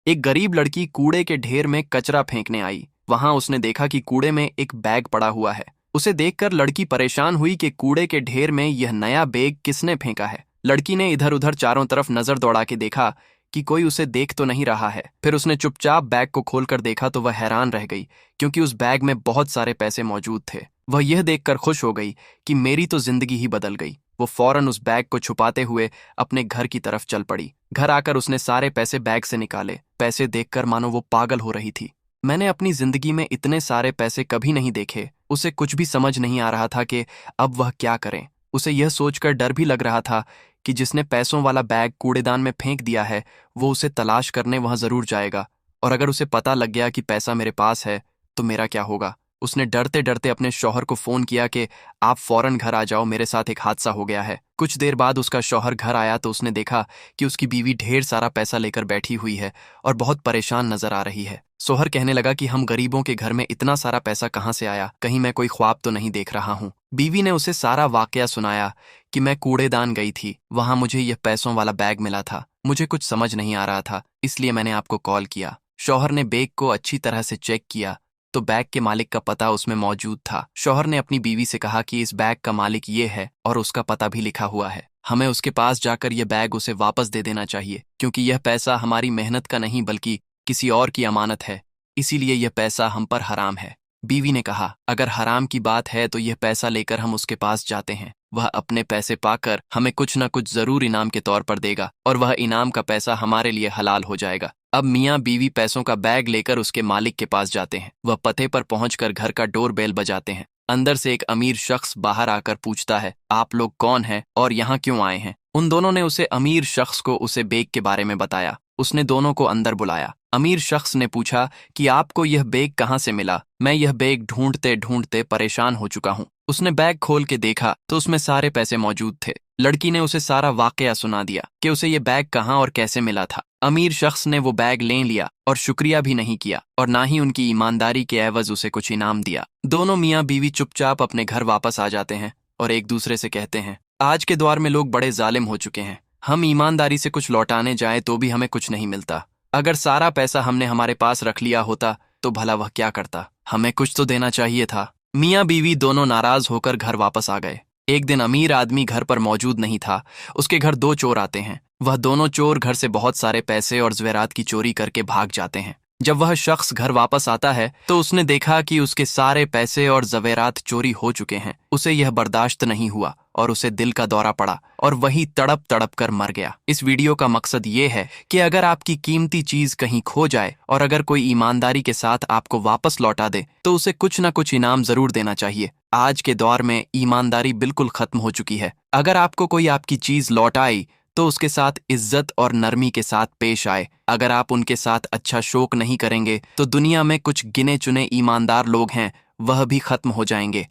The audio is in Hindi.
एक गरीब लड़की कूड़े के ढेर में कचरा फेंकने आई। वहां उसने देखा कि कूड़े में एक बैग पड़ा हुआ है। उसे देखकर लड़की परेशान हुई कि कूड़े के ढेर में यह नया बैग किसने फेंका है। लड़की ने इधर उधर चारों तरफ नजर दौड़ा के देखा कि कोई उसे देख तो नहीं रहा है। फिर उसने चुपचाप बैग को खोलकर देखा तो वह हैरान रह गई, क्योंकि उस बैग में बहुत सारे पैसे मौजूद थे। वह यह देखकर खुश हो गई कि मेरी तो जिंदगी ही बदल गई। वो फौरन उस बैग को छुपाते हुए अपने घर की तरफ चल पड़ी। घर आकर उसने सारे पैसे बैग से निकाले। पैसे देखकर मानो वो पागल हो रही थी। मैंने अपनी जिंदगी में इतने सारे पैसे कभी नहीं देखे। उसे कुछ भी समझ नहीं आ रहा था कि अब वह क्या करे। उसे यह सोचकर डर भी लग रहा था कि जिसने पैसों वाला बैग कूड़ेदान में फेंक दिया है वो उसे तलाश करने वहां जरूर जाएगा, और अगर उसे पता लग गया कि पैसा मेरे पास है तो मेरा क्या होगा। उसने डरते डरते अपने शौहर को फोन किया कि आप फौरन घर आ जाओ, मेरे साथ एक हादसा हो गया है। कुछ देर बाद उसका शौहर घर आया तो उसने देखा कि उसकी बीवी ढेर सारा पैसा लेकर बैठी हुई है और बहुत परेशान नजर आ रही है। शौहर कहने लगा कि हम गरीबों के घर में इतना सारा पैसा कहाँ से आया, कहीं मैं कोई ख्वाब तो नहीं देख रहा हूँ। बीवी ने उसे सारा वाकया सुनाया कि मैं कूड़ेदान गई थी, वहां मुझे यह पैसों वाला बैग मिला था। मुझे कुछ समझ नहीं आ रहा था, इसलिए मैंने आपको कॉल किया। शौहर ने बैग को अच्छी तरह से चेक किया तो बैग के मालिक का पता उसमें मौजूद था। शौहर ने अपनी बीवी से कहा कि इस बैग का मालिक ये है और उसका पता भी लिखा हुआ है। हमें उसके पास जाकर यह बैग उसे वापस दे देना चाहिए, क्योंकि यह पैसा हमारी मेहनत का नहीं बल्कि किसी और की अमानत है, इसीलिए यह पैसा हम पर हराम है। बीवी ने कहा, अगर हराम की बात है तो यह पैसा लेकर हम उसके पास जाते हैं। वह अपने पैसे पाकर हमें कुछ न कुछ जरूर इनाम के तौर पर देगा और वह इनाम का पैसा हमारे लिए हलाल हो जाएगा। अब मियाँ बीवी पैसों का बैग लेकर उसके मालिक के पास जाते हैं। वह पते पर पहुंचकर घर का डोर बेल बजाते हैं। अंदर से एक अमीर शख्स बाहर आकर पूछता है, आप लोग कौन हैं और यहाँ क्यों आए हैं। उन दोनों ने उसे अमीर शख्स को उसे बैग के बारे में बताया। उसने दोनों को अंदर बुलाया। अमीर शख्स ने पूछा कि आपको यह बैग कहाँ से मिला। मैं यह बैग ढूंढते ढूंढते परेशान हो चुका हूँ। उसने बैग खोल के देखा तो उसमें सारे पैसे मौजूद थे। लड़की ने उसे सारा वाकया सुना दिया कि उसे यह बैग कहाँ और कैसे मिला था। अमीर शख्स ने वो बैग ले लिया और शुक्रिया भी नहीं किया और ना ही उनकी ईमानदारी के एवज उसे कुछ इनाम दिया। दोनों मियाँ बीवी चुपचाप अपने घर वापस आ जाते हैं और एक दूसरे से कहते हैं, आज के दौर में लोग बड़े जालिम हो चुके हैं। हम ईमानदारी से कुछ लौटाने जाएं तो भी हमें कुछ नहीं मिलता। अगर सारा पैसा हमने हमारे पास रख लिया होता तो भला वह क्या करता। हमें कुछ तो देना चाहिए था। मियाँ बीवी दोनों नाराज होकर घर वापस आ गए। एक दिन अमीर आदमी घर पर मौजूद नहीं था। उसके घर दो चोर आते हैं। वह दोनों चोर घर से बहुत सारे पैसे और ज़ेवरात की चोरी करके भाग जाते हैं। जब वह शख्स घर वापस आता है तो उसने देखा कि उसके सारे पैसे और ज़ेवरात चोरी हो चुके हैं। उसे यह बर्दाश्त नहीं हुआ और उसे दिल का दौरा पड़ा और वही तड़प तड़प कर मर गया। इस वीडियो का मकसद ये है कि अगर आपकी कीमती चीज कहीं खो जाए और अगर कोई ईमानदारी के साथ आपको वापस लौटा दे तो उसे कुछ ना कुछ इनाम जरूर देना चाहिए। आज के दौर में ईमानदारी बिल्कुल खत्म हो चुकी है। अगर आपको कोई आपकी चीज लौटाई तो उसके साथ इज्जत और नरमी के साथ पेश आए। अगर आप उनके साथ अच्छा शोक नहीं करेंगे तो दुनिया में कुछ गिने चुने ईमानदार लोग हैं, वह भी खत्म हो जाएंगे।